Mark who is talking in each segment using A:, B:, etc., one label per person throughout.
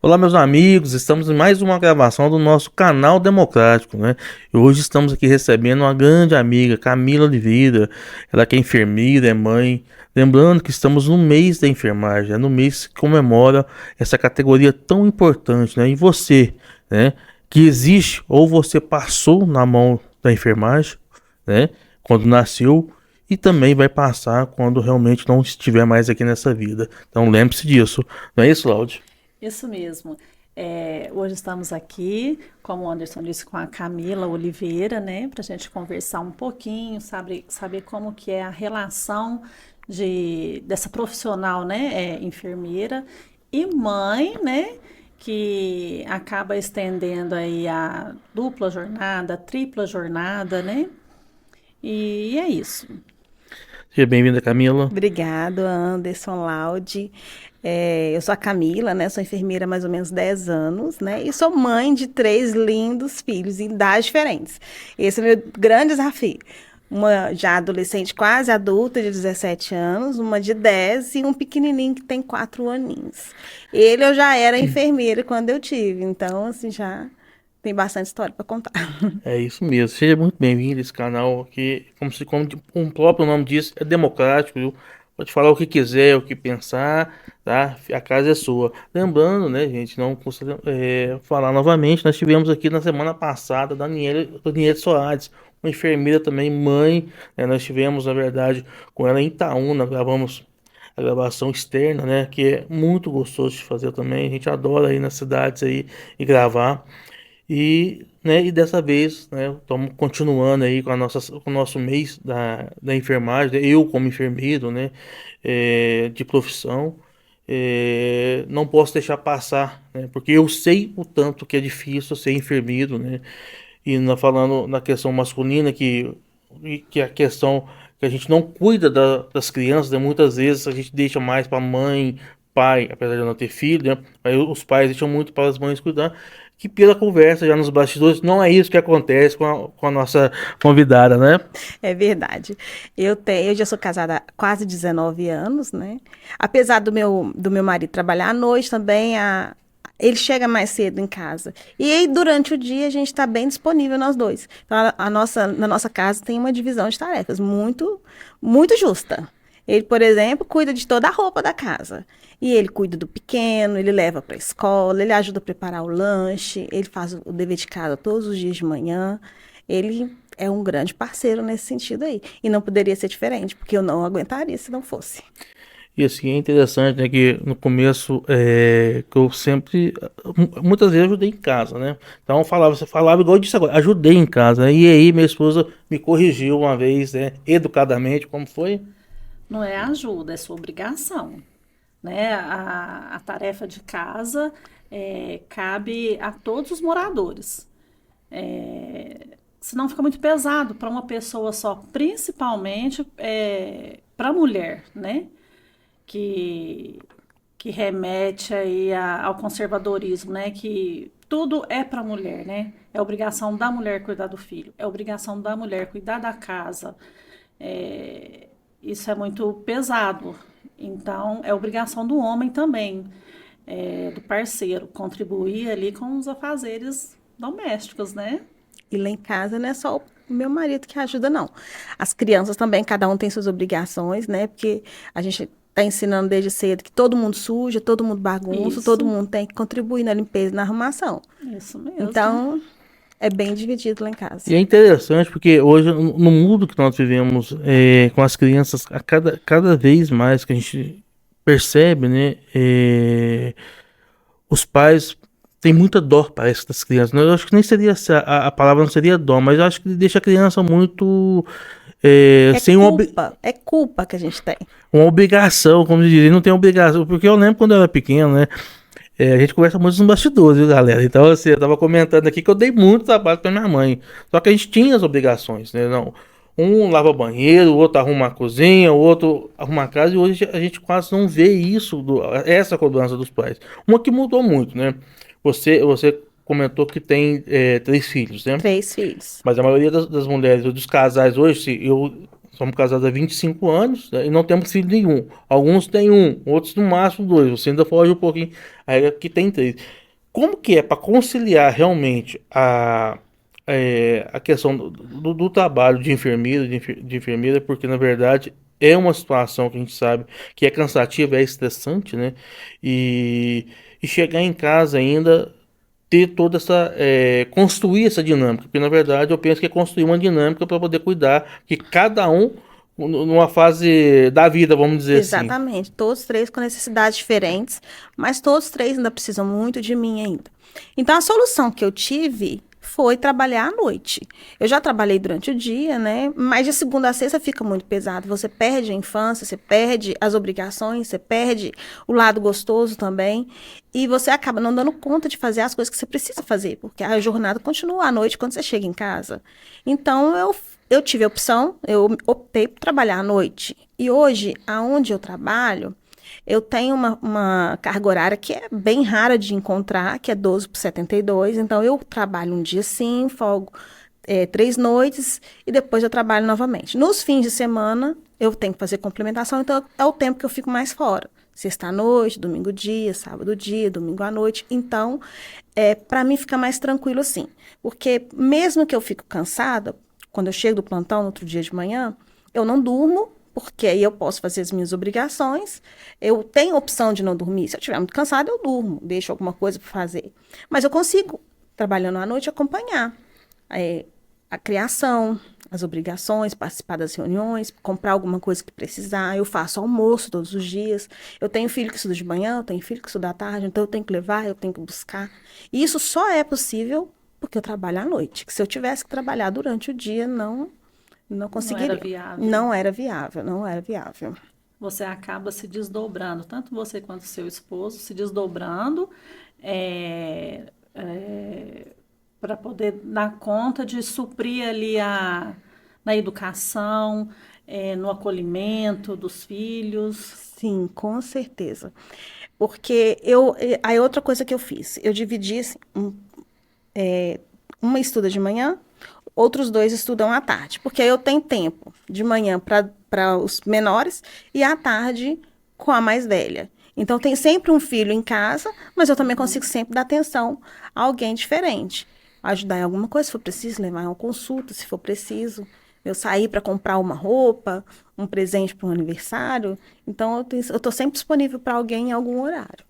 A: Olá, meus amigos, estamos em mais uma gravação do nosso canal democrático, né? E hoje estamos aqui recebendo uma grande amiga, Camila Oliveira, ela que é enfermeira, é mãe. Lembrando que estamos no mês da enfermagem, no mês que comemora essa categoria tão importante, né? E você, né, que existe ou você passou na mão da enfermagem, né, quando nasceu, e também vai passar quando realmente não estiver mais aqui nessa vida. Então lembre-se disso, não é isso, Láudio?
B: Isso mesmo. Hoje estamos aqui, como o Anderson disse, com a Camila Oliveira, né, para a gente conversar um pouquinho, saber como que é a relação dessa profissional, né, enfermeira e mãe, né, que acaba estendendo aí a dupla jornada, a tripla jornada, né, e é isso.
A: Seja bem-vinda, Camila.
C: Obrigado, Anderson Laude. Eu sou a Camila, né? Sou enfermeira há mais ou menos 10 anos, né? E sou mãe de 3 lindos filhos em idades diferentes. Esse é o meu grande desafio. Uma já adolescente quase adulta, de 17 anos, uma de 10 e um pequenininho que tem 4 aninhos. Ele eu já era enfermeira quando eu tive, então, assim, já tem bastante história para contar.
A: É isso mesmo. Seja muito bem-vindo a esse canal aqui. Como o próprio nome diz, é democrático, viu? Pode falar o que quiser, o que pensar, tá? A casa é sua. Lembrando, né, gente, não custa falar novamente, nós tivemos aqui na semana passada Daniele Soares, uma enfermeira também, mãe, né? Nós tivemos, na verdade, com ela em Itaúna, gravamos a gravação externa, né, que é muito gostoso de fazer também. A gente adora ir nas cidades aí e gravar. E dessa vez, né, estamos continuando aí com o nosso mês da enfermagem, né, eu como enfermeiro, né, de profissão, não posso deixar passar, né, porque eu sei o tanto que é difícil ser enfermeiro, né, e falando na questão masculina, que a questão que a gente não cuida das crianças, né, muitas vezes a gente deixa mais para mãe, pai, apesar de não ter filho, né, aí os pais deixam muito para as mães cuidar, que pela conversa já nos bastidores, não é isso que acontece com a nossa convidada, né?
C: É verdade. Eu já sou casada há quase 19 anos, né? Apesar do meu marido trabalhar à noite também, ele chega mais cedo em casa. E aí, durante o dia, a gente está bem disponível nós dois. Então, na nossa casa tem uma divisão de tarefas muito, muito justa. Ele, por exemplo, cuida de toda a roupa da casa. E ele cuida do pequeno, ele leva para a escola, ele ajuda a preparar o lanche, ele faz o dever de casa todos os dias de manhã. Ele é um grande parceiro nesse sentido aí. E não poderia ser diferente, porque eu não aguentaria se não fosse.
A: E assim, é interessante, né, que no começo, que eu sempre, muitas vezes ajudei em casa, né? Então você falava igual eu disse agora, ajudei em casa, né? E aí minha esposa me corrigiu uma vez, né, educadamente, como foi?
B: Não é ajuda, é sua obrigação, né? A tarefa de casa cabe a todos os moradores. Senão fica muito pesado para uma pessoa só, principalmente para a mulher, né? Que, que remete aí ao conservadorismo, né? Que tudo é para a mulher, né? É obrigação da mulher cuidar do filho, é obrigação da mulher cuidar da casa. É, isso é muito pesado. Então, é obrigação do homem também, do parceiro, contribuir ali com os afazeres domésticos, né?
C: E lá em casa não é só o meu marido que ajuda, não. As crianças também, cada um tem suas obrigações, né? Porque a gente está ensinando desde cedo que todo mundo suja, todo mundo bagunça, todo
B: Isso,
C: mundo tem que contribuir na limpeza e na arrumação.
B: isso mesmo.
C: Então, é bem dividido lá em casa.
A: E é interessante porque hoje, no mundo que nós vivemos, com as crianças, cada vez mais que a gente percebe, né, os pais têm muita dó, parece, das crianças, né? Eu acho que nem seria a palavra não seria dó, mas eu acho que deixa a criança muito sem
C: É culpa que a gente tem.
A: uma obrigação, como dizem, não tem obrigação, porque eu lembro quando eu era pequeno, né? A gente conversa muito nos bastidores, viu, galera? Então, assim, eu tava comentando aqui que eu dei muito trabalho pra minha mãe. Só que a gente tinha as obrigações, né? Não, um lava banheiro, o outro arruma a cozinha, o outro arruma a casa, e hoje a gente quase não vê isso, essa cobrança dos pais. Uma que mudou muito, né? Você comentou que tem 3 filhos, né?
C: 3 filhos.
A: Mas a maioria das mulheres, dos casais hoje, somos casados há 25 anos, né, e não temos filho nenhum. Alguns têm um, outros no máximo dois. Você ainda foge um pouquinho. Aí aqui tem três. Como que é para conciliar realmente a questão do trabalho de enfermeira, de enfermeira, porque na verdade é uma situação que a gente sabe que é cansativa, é estressante, né? E, e chegar em casa ainda ter toda essa, construir essa dinâmica, porque na verdade eu penso que é construir uma dinâmica para poder cuidar, que cada um numa fase da vida, vamos dizer assim.
C: Exatamente, todos três com necessidades diferentes, mas todos três ainda precisam muito de mim ainda. Então, a solução que eu tive foi trabalhar à noite. Eu já trabalhei durante o dia, né? Mas de segunda a sexta fica muito pesado. Você perde a infância, você perde as obrigações, você perde o lado gostoso também. E você acaba não dando conta de fazer as coisas que você precisa fazer, porque a jornada continua à noite quando você chega em casa. Então, eu tive a opção, eu optei por trabalhar à noite. E hoje, aonde eu trabalho, eu tenho uma carga horária que é bem rara de encontrar, que é 12 por 72. Então, eu trabalho um dia sim, folgo 3 noites e depois eu trabalho novamente. Nos fins de semana, eu tenho que fazer complementação, então é o tempo que eu fico mais fora. Sexta à noite, domingo dia, sábado dia, domingo à noite. Então, para mim fica mais tranquilo assim. Porque mesmo que eu fico cansada, quando eu chego do plantão no outro dia de manhã, eu não durmo, porque aí eu posso fazer as minhas obrigações. Eu tenho a opção de não dormir. Se eu estiver muito cansada, eu durmo, deixo alguma coisa para fazer. Mas eu consigo, trabalhando à noite, acompanhar a criação, as obrigações, participar das reuniões, comprar alguma coisa que precisar. Eu faço almoço todos os dias. Eu tenho filho que estuda de manhã, eu tenho filho que estuda à tarde, então eu tenho que levar, eu tenho que buscar. E isso só é possível porque eu trabalho à noite. Que se eu tivesse que trabalhar durante o dia, não conseguiria.
B: Não era viável.
C: Não era viável, não era viável.
B: Você acaba se desdobrando, tanto você quanto seu esposo, se desdobrando para poder dar conta de suprir ali na educação, no acolhimento dos filhos.
C: Sim, com certeza. Porque aí outra coisa que eu fiz, eu dividi assim, uma estuda de manhã, outros dois estudam à tarde, porque aí eu tenho tempo de manhã para os menores e à tarde com a mais velha. Então tem sempre um filho em casa, mas eu também consigo sempre dar atenção a alguém diferente. Ajudar em alguma coisa, se for preciso, levar em uma consulta, se for preciso. Eu sair para comprar uma roupa, um presente para um aniversário. Então eu estou sempre disponível para alguém em algum horário.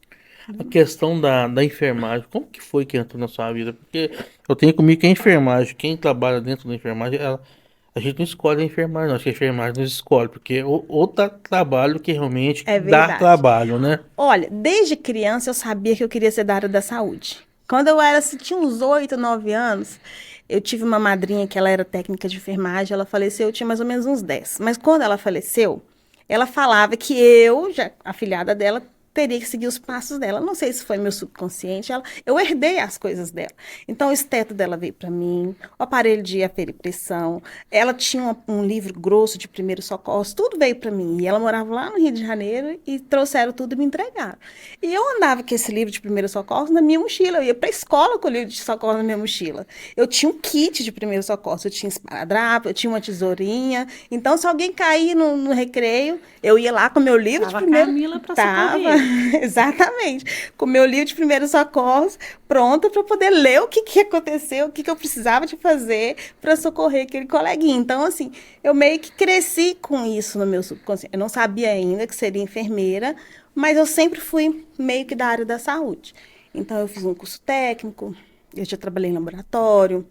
A: A questão da enfermagem, como que foi que entrou na sua vida? Porque eu tenho comigo que a enfermagem, quem trabalha dentro da enfermagem, a gente não escolhe a enfermagem, não. Acho que a enfermagem nos escolhe, porque é outro trabalho que realmente
C: É
A: dá
C: verdade.
A: trabalho, né?
C: Olha, desde criança eu sabia que eu queria ser da área da saúde. Quando eu era, assim, tinha uns 8, 9 anos, eu tive uma madrinha que ela era técnica de enfermagem, ela faleceu, eu tinha mais ou menos uns 10. Mas quando ela faleceu, ela falava que eu, já afilhada dela, teria que seguir os passos dela. Não sei se foi meu subconsciente, eu herdei as coisas dela. Então, o esteto dela veio para mim, o aparelho de aferir pressão, ela tinha um livro grosso de primeiros socorros, tudo veio para mim. E ela morava lá no Rio de Janeiro e trouxeram tudo e me entregaram. E eu andava com esse livro de primeiros socorros na minha mochila, eu ia para a escola com o livro de socorro na minha mochila. Eu tinha um kit de primeiros socorros, eu tinha esparadrapo, eu tinha uma tesourinha. Então, se alguém cair no recreio, eu ia lá com o meu livro
B: Tava
C: de primeiro...
B: Camila para
C: Tava,
B: socorrer.
C: exatamente. Com o meu livro de primeiros socorros, pronta para poder ler o que aconteceu, o que eu precisava de fazer para socorrer aquele coleguinha. Então, assim, eu meio que cresci com isso no meu subconsciente. Eu não sabia ainda que seria enfermeira, mas eu sempre fui meio que da área da saúde. Então, eu fiz um curso técnico, eu já trabalhei em laboratório,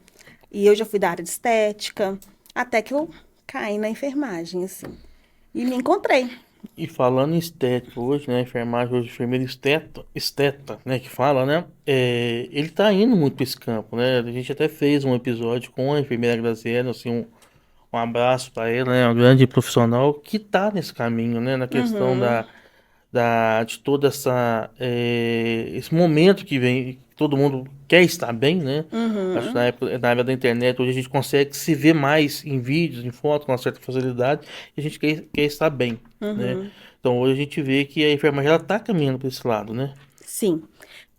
C: e eu já fui da área de estética, até que eu caí na enfermagem, assim. E me encontrei.
A: E falando em estética hoje, né? Enfermagem hoje, enfermeiro esteta, né? Que fala, né? Ele tá indo muito para esse campo, né? A gente até fez um episódio com a enfermeira Graziella, assim, um abraço para ela, né? Uma grande profissional que tá nesse caminho, né? Na questão de toda esse momento que vem, que todo mundo quer estar bem, né? Acho que na época da internet, hoje a gente consegue se ver mais em vídeos, em fotos, com uma certa facilidade, e a gente quer estar bem, né? Então hoje a gente vê que a enfermagem ela tá caminhando para esse lado, né?
C: Sim,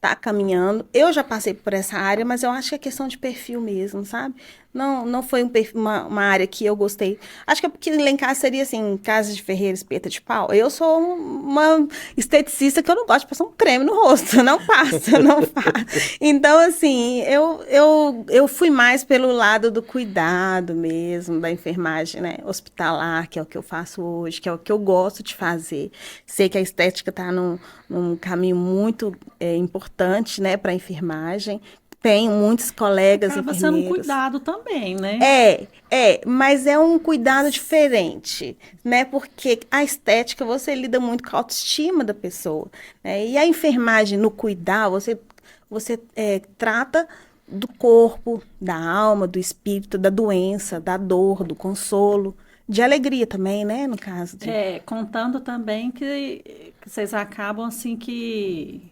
C: tá caminhando. Eu já passei por essa área, mas eu acho que é questão de perfil mesmo, sabe? não foi uma área que eu gostei. Acho que é porque lá em casa seria assim, casa de ferreiro, espeta de pau. Eu sou uma esteticista que eu não gosto de passar um creme no rosto. Não passa, não faço. Então, assim, eu fui mais pelo lado do cuidado mesmo, da enfermagem, né? Hospitalar, que é o que eu faço hoje, que é o que eu gosto de fazer. Sei que a estética está num caminho muito importante, né, para a enfermagem. Tenho muitos colegas
B: Acaba sendo um
C: enfermeiros.
B: cuidado também, né?
C: Mas é um cuidado diferente, né? Porque a estética você lida muito com a autoestima da pessoa, né? E a enfermagem no cuidar, você trata do corpo, da alma, do espírito, da doença, da dor, do consolo, de alegria também, né? No caso de.
B: Contando também que vocês acabam assim que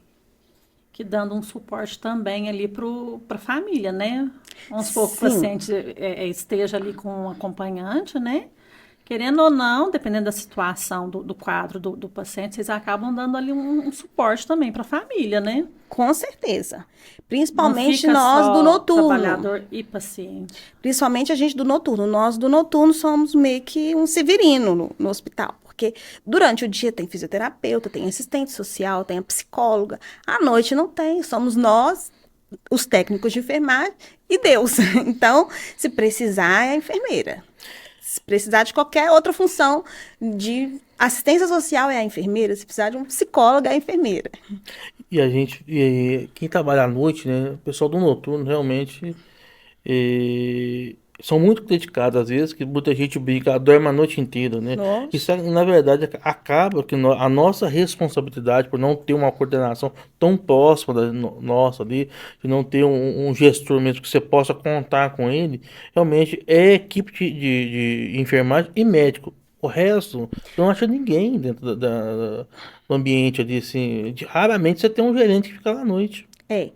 B: dando um suporte também ali para a família, né? Vamos supor que o
C: Sim,
B: paciente esteja ali com um acompanhante, né? Querendo ou não, dependendo da situação do quadro do paciente, vocês acabam dando ali um suporte também para a família, né?
C: com certeza.
B: Não
C: Principalmente
B: fica
C: nós do
B: só
C: noturno.
B: trabalhador e paciente.
C: Principalmente a gente do noturno. Nós do noturno somos meio que um severino no hospital. Porque durante o dia tem fisioterapeuta, tem assistente social, tem a psicóloga. À noite não tem. Somos nós, os técnicos de enfermagem e Deus. Então, se precisar, é a enfermeira. Se precisar de qualquer outra função de assistência social, é a enfermeira. Se precisar de um psicólogo, é a enfermeira.
A: Quem trabalha à noite, né? O pessoal do noturno realmente são muito dedicados, às vezes, que muita gente brinca, dorme a noite inteira, né?
C: Nossa.
A: Isso, na verdade, acaba que a nossa responsabilidade por não ter uma coordenação tão próxima da nossa ali, de não ter um gestor mesmo que você possa contar com ele, realmente é equipe de enfermagem e médico. O resto, não acha ninguém dentro do ambiente ali, assim. Raramente você tem um gerente que fica lá à noite.
C: É,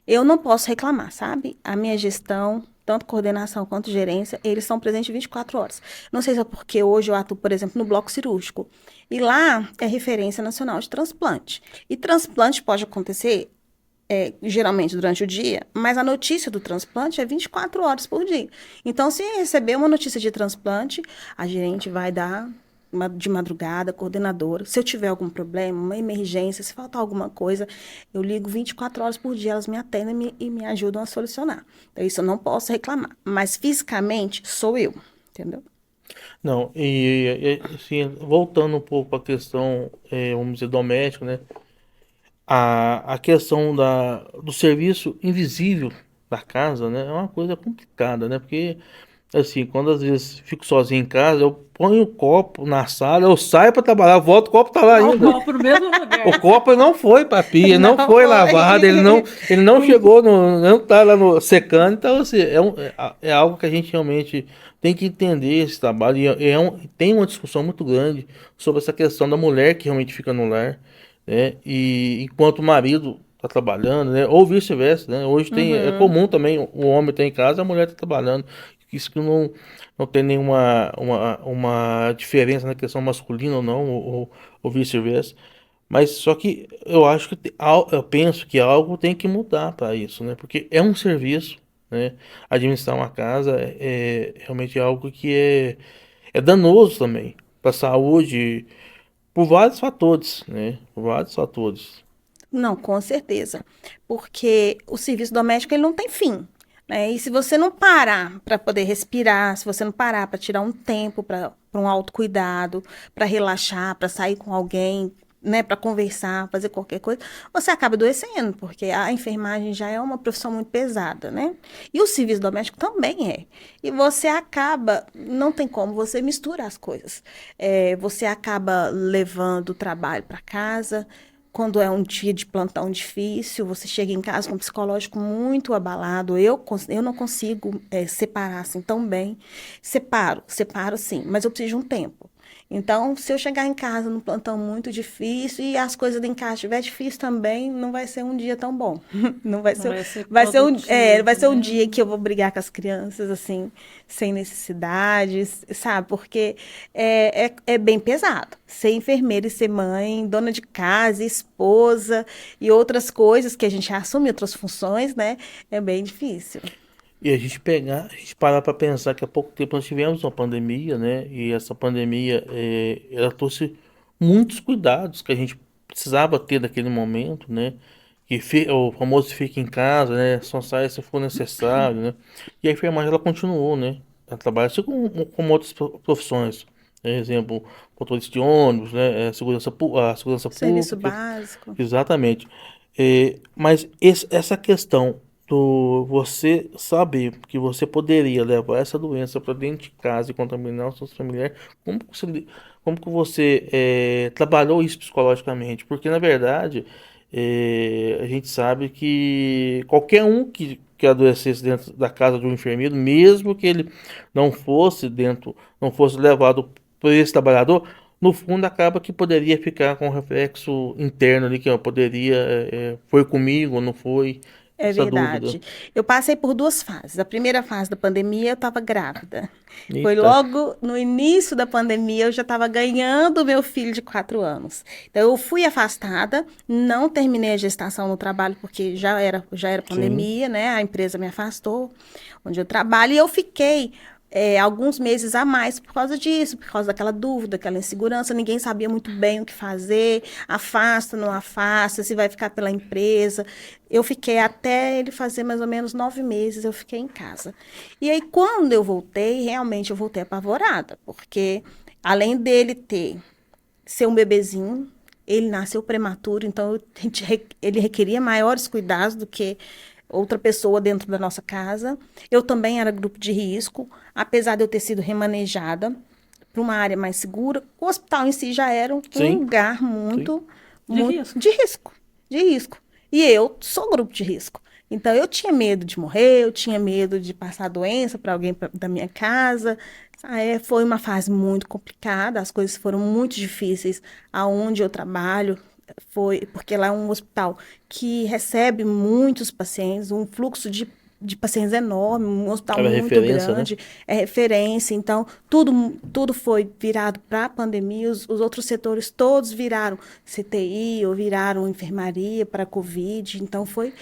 C: eu não posso reclamar, sabe? A minha gestão, tanto coordenação quanto gerência, eles são presentes 24 horas. Não sei se é porque hoje eu atuo, por exemplo, no bloco cirúrgico. E lá é referência nacional de transplante. E transplante pode acontecer, geralmente durante o dia, mas a notícia do transplante é 24 horas por dia. Então, se receber uma notícia de transplante, a gerente vai dar de madrugada, coordenadora. Se eu tiver algum problema, uma emergência, se faltar alguma coisa, eu ligo 24 horas por dia, elas me atendem e me ajudam a solucionar. Então, isso eu não posso reclamar. Mas fisicamente, sou eu, entendeu?
A: Não, assim, voltando um pouco para a questão, vamos dizer, doméstica, né? A questão do serviço invisível da casa, né? É uma coisa complicada, né? Porque, assim, quando às vezes fico sozinho em casa, eu ponho o copo na sala, eu saio para trabalhar, volto, o copo tá lá
B: Tá o
A: ainda.
B: copo no mesmo
A: O
B: lugar.
A: copo não foi para pia, não
C: Não
A: foi lavado,
C: foi.
A: ele não chegou, não tá lá no, secando. Então, assim, é algo que a gente realmente tem que entender esse trabalho. Tem uma discussão muito grande sobre essa questão da mulher que realmente fica no lar, né? E enquanto o marido está trabalhando, né? Ou vice-versa, né? Hoje é
C: Uhum.
A: comum também o homem estar em casa e a mulher está trabalhando. Isso que não tem nenhuma uma diferença na questão masculina ou não, ou vice-versa. Mas só que eu acho que eu penso que algo tem que mudar para isso, né? Porque é um serviço, né? Administrar uma casa é realmente algo que é danoso também para a saúde por vários fatores, né? Por vários fatores.
C: Não, com certeza. Porque o serviço doméstico ele não tem fim, né? E se você não parar para poder respirar, se você não parar para tirar um tempo para um autocuidado, para relaxar, para sair com alguém, né, para conversar, fazer qualquer coisa, você acaba adoecendo, porque a enfermagem já é uma profissão muito pesada, né? E o serviço doméstico também é. E você acaba, não tem como, você mistura as coisas. Você acaba levando o trabalho para casa. Quando é um dia de plantão difícil, você chega em casa com o psicológico muito abalado. Eu não consigo separar assim tão bem. Separo sim, mas eu preciso de um tempo. Então, se eu chegar em casa num plantão muito difícil e as coisas em casa estiver difícil também, não vai ser um dia tão bom. Não vai
B: Não
C: ser,
B: vai ser
C: vai
B: produtivo,
C: ser um
B: né?
C: dia que eu vou brigar com as crianças, assim, sem necessidades, sabe? Porque é bem pesado. Ser enfermeira e ser mãe, dona de casa, esposa e outras coisas que a gente assume, outras funções, né? É bem difícil.
A: E a gente parar para pensar que há pouco tempo nós tivemos uma pandemia, né? E essa pandemia, ela trouxe muitos cuidados que a gente precisava ter naquele momento, né? O famoso fica em casa, né? Só sai se for necessário, né? E a enfermagem, ela continuou, né? Ela trabalha assim como outras profissões. Exemplo, motorista de ônibus, né? A segurança
C: Serviço
A: pública.
C: básico.
A: Exatamente. Mas essa questão do você saber que você poderia levar essa doença para dentro de casa e contaminar os seus familiares, como que você trabalhou isso psicologicamente? Porque, na verdade, a gente sabe que qualquer um que adoecesse dentro da casa de um enfermeiro, mesmo que ele não fosse levado por esse trabalhador, no fundo acaba que poderia ficar com um reflexo interno ali, que eu poderia, foi comigo ou não foi,
C: É
A: essa dúvida.
C: verdade. Eu passei por duas fases. A primeira fase da pandemia, eu estava grávida. Foi
A: Eita,
C: logo no início da pandemia, eu já estava ganhando meu filho de 4 anos. Então, eu fui afastada, não terminei a gestação no trabalho, porque já era
A: sim,
C: pandemia, né? A empresa me afastou, onde eu trabalho, e eu fiquei alguns meses a mais por causa disso, por causa daquela dúvida, aquela insegurança, ninguém sabia muito bem o que fazer, afasta, não afasta, se vai ficar pela empresa. Eu fiquei até ele fazer mais ou menos 9 meses, eu fiquei em casa. E aí, quando eu voltei, realmente eu voltei apavorada, porque além dele ser um bebezinho, ele nasceu prematuro, então ele requeria maiores cuidados do que outra pessoa dentro da nossa casa. Eu também era grupo de risco, apesar de eu ter sido remanejada para uma área mais segura. O hospital em si já era um
A: sim,
C: lugar
A: sim.
C: muito,
B: De
C: muito
B: risco.
C: de risco, de risco. E eu sou grupo de risco. Então eu tinha medo de morrer, eu tinha medo de passar doença para alguém da minha casa. Foi uma fase muito complicada, as coisas foram muito difíceis aonde eu trabalho. Foi porque lá é um hospital que recebe muitos pacientes, um fluxo de pacientes enorme, um hospital
A: Era
C: muito
A: referência, né?
C: grande, é referência. Então, tudo foi virado para a pandemia, os outros setores todos viraram CTI ou viraram enfermaria para a Covid. Então, foi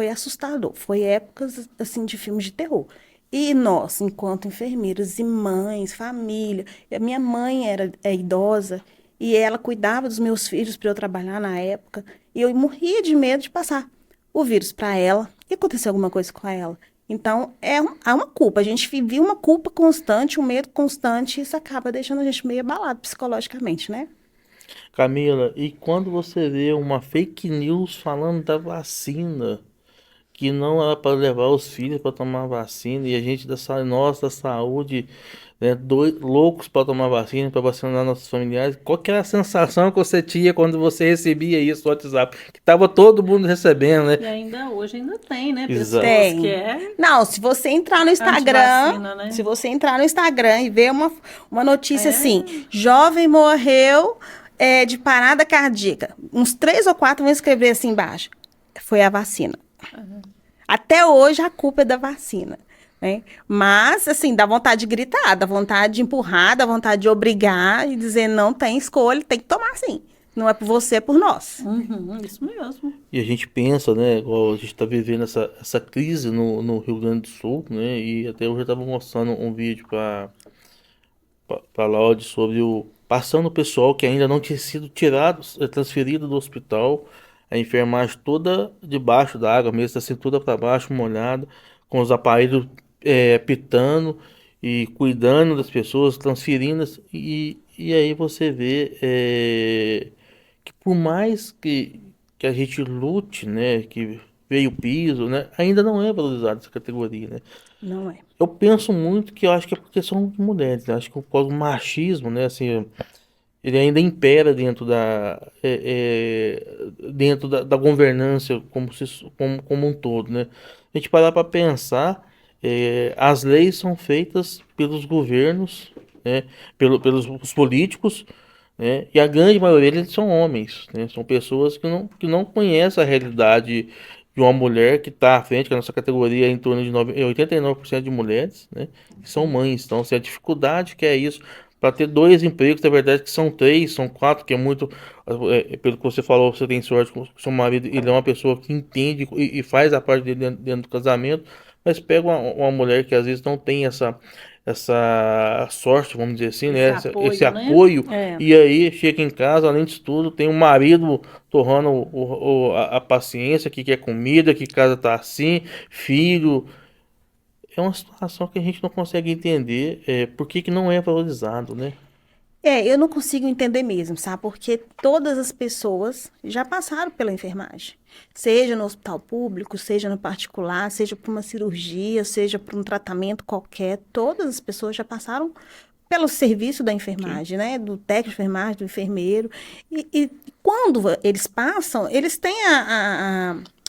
C: assustador. Foi épocas, assim, de filmes de terror. E nós, enquanto enfermeiros e mães, família, a minha mãe é idosa e ela cuidava dos meus filhos para eu trabalhar na época, e eu morria de medo de passar o vírus para ela e acontecer alguma coisa com ela. Então, há uma culpa. A gente vive uma culpa constante, um medo constante, e isso acaba deixando a gente meio abalado psicologicamente, né?
A: Camila, e quando você vê uma fake news falando da vacina, que não era para levar os filhos para tomar vacina, e a gente nós da saúde, né, loucos para tomar vacina, para vacinar nossos familiares, qual que era a sensação que você tinha quando você recebia isso no WhatsApp? Que tava todo mundo recebendo, né?
B: E ainda hoje ainda tem, né?
A: Exato.
B: Pessoas que
C: Tem.
B: é
C: Não, se você entrar no Instagram,
B: antivacina, né?
C: se você entrar no Instagram e ver uma notícia assim,
B: É,
C: jovem morreu de parada cardíaca, uns 3 ou 4 vão escrever assim embaixo. Foi a vacina. Até hoje a culpa é da vacina, né? Mas, assim, dá vontade de gritar, dá vontade de empurrar, dá vontade de obrigar e dizer não tem escolha, tem que tomar sim. Não é por você, é por nós.
B: isso mesmo.
A: E a gente pensa, né, igual a gente está vivendo essa crise no Rio Grande do Sul, né, e até hoje eu estava mostrando um vídeo para Laude sobre passando o pessoal que ainda não tinha sido tirado, transferido do hospital, a enfermagem toda debaixo da água, mesmo da cintura para baixo, molhada, com os aparelhos pitando e cuidando das pessoas, transferindo, e aí você vê que por mais que a gente lute, né, que veio o piso, né, ainda não é valorizada essa categoria, né?
C: Não é.
A: Eu penso muito que eu acho que é porque são de mulheres, né? Acho que por causa do machismo, né, assim, ele ainda impera dentro da governança como um todo, né? A gente parar para pensar, as leis são feitas pelos governos, né? Pelos os políticos, né? E a grande maioria deles são homens, né? São pessoas que não conhecem a realidade de uma mulher que está à frente, que a nossa categoria é em torno de 89% de mulheres, né? Que são mães. Então, assim, a dificuldade que é isso para ter dois empregos, na verdade, que são três, são quatro, que é muito. Pelo que você falou, você tem sorte com o seu marido, ele é uma pessoa que entende e faz a parte dele dentro do casamento. Mas pega uma mulher que às vezes não tem essa sorte, vamos dizer assim,
B: Esse
A: né? Esse
B: apoio, né?
A: apoio,
C: É.
A: e aí chega em casa, além disso tudo, tem um marido torrando a paciência, que quer comida, que casa tá assim, filho. É uma situação que a gente não consegue entender por que que não é valorizado, né?
C: Eu não consigo entender mesmo, sabe? Porque todas as pessoas já passaram pela enfermagem. Seja no hospital público, seja no particular, seja por uma cirurgia, seja por um tratamento qualquer, todas as pessoas já passaram pelo serviço da
A: Sim.
C: enfermagem, né? Do técnico de enfermagem, do enfermeiro. E quando eles passam, eles têm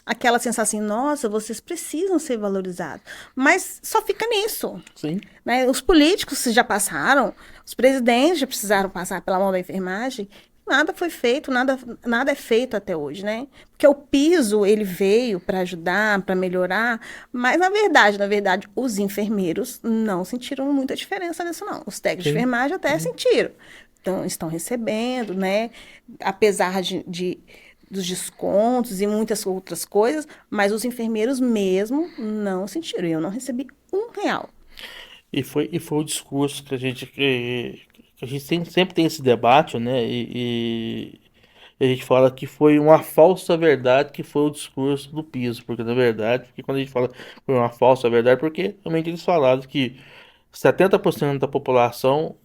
C: aquela sensação assim, nossa, vocês precisam ser valorizados. Mas só fica nisso.
A: Sim.
C: Né? Os políticos já passaram, os presidentes já precisaram passar pela mão da enfermagem. Nada foi feito, nada é feito até hoje, né? Porque o piso, ele veio para ajudar, para melhorar, mas na verdade, os enfermeiros não sentiram muita diferença nisso, não. Os técnicos de
A: Sim.
C: enfermagem até sentiram. Então, estão recebendo, né? Apesar dos descontos e muitas outras coisas, mas os enfermeiros mesmo não sentiram. Eu não recebi R$ 1.
A: E foi o discurso que a gente sempre tem esse debate, né? E a gente fala que foi uma falsa verdade que foi o discurso do piso, porque na verdade, porque quando a gente fala que foi uma falsa verdade, porque realmente eles falaram que 70% da população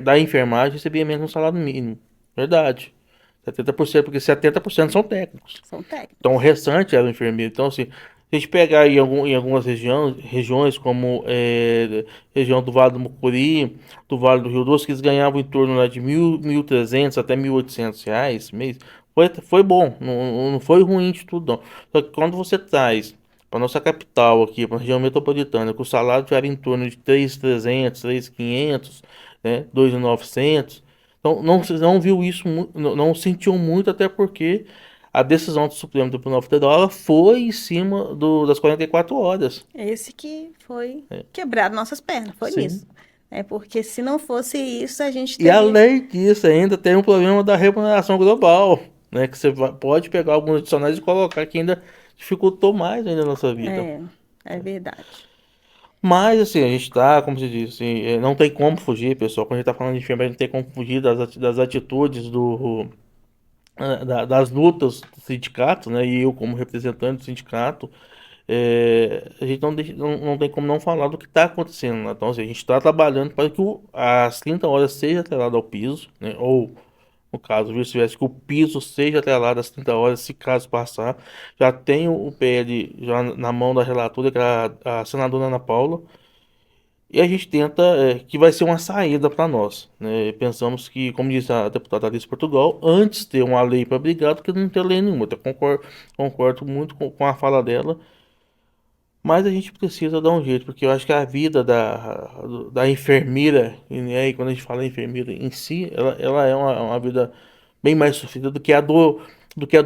A: da enfermagem recebia menos um salário mínimo. Verdade. 70%, porque 70% são técnicos.
C: São
A: Então o
C: técnicos.
A: restante era o enfermeiro. Então, assim, se a gente pegar em algumas regiões como região do Vale do Mucuri, do Vale do Rio Doce, que eles ganhavam em torno lá, de 1.300 até R$ 1.800 mês, foi bom, não foi ruim de tudo, não. Só que quando você traz para nossa capital aqui, para a região metropolitana, que o salário já era em torno de 3.300, 3.500, né, 2.900, então não viu isso, não sentiu muito, até porque a decisão do Supremo Tribunal Federal ela foi em cima das 44 horas.
C: Esse que foi quebrado nossas pernas, foi
A: Sim.
C: nisso. Porque se não fosse isso, a gente
A: E
C: teria.
A: além disso, ainda tem um problema da remuneração global, né? Que você pode pegar alguns adicionais e colocar que ainda dificultou mais ainda a nossa vida.
C: É, é verdade.
A: Mas, assim, a gente tá, como se diz, assim, não tem como fugir, pessoal. Quando a gente tá falando de enfermagem, não tem como fugir das atitudes das lutas do sindicato, né? E eu, como representante do sindicato, a gente não tem como não falar do que está acontecendo, né? Então, assim, a gente está trabalhando para que as 30 horas seja atrelado ao piso, né? Ou, no caso, vice-versa, que o piso seja atrelado às 30 horas, se caso passar. Já tem o PL já na mão da relatora, que é a senadora Ana Paula, e a gente tenta, que vai ser uma saída para nós, né? Pensamos que, como disse a deputada Alice Portugal, antes ter uma lei para brigar do que não ter lei nenhuma. Então, concordo muito com a fala dela, mas a gente precisa dar um jeito, porque eu acho que a vida da enfermeira, né, e quando a gente fala enfermeira em si, ela é uma vida bem mais sofrida do que a do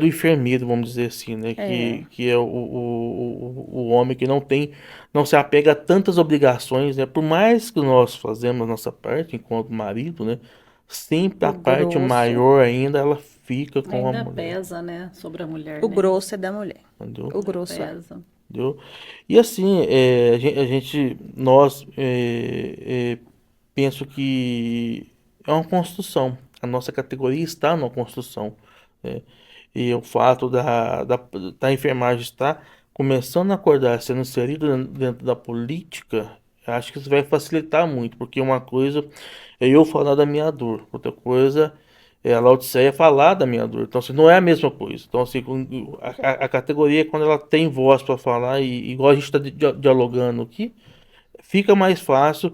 A: enfermeiro, vamos dizer assim, né?
C: É,
A: Que é o homem que não se apega a tantas obrigações, né? Por mais que nós fazemos a nossa parte enquanto marido, né? Sempre a
C: o
A: parte
C: grosso,
A: maior ainda ela fica com a
B: Ainda
A: mulher,
B: pesa, né, sobre a mulher,
C: o
B: né?
C: grosso é da mulher.
A: entendeu?
C: O
B: Ainda
C: grosso é.
B: pesa.
A: Entendeu? E assim, nós, penso que é uma construção. A nossa categoria está numa construção, né? E o fato da enfermagem estar começando a acordar, sendo inserida dentro da política, acho que isso vai facilitar muito, porque uma coisa é eu falar da minha dor, outra coisa é a Laodiceia falar da minha dor. Então, assim, não é a mesma coisa. Então, assim, a categoria, quando ela tem voz para falar, e igual a gente está dialogando aqui, fica mais fácil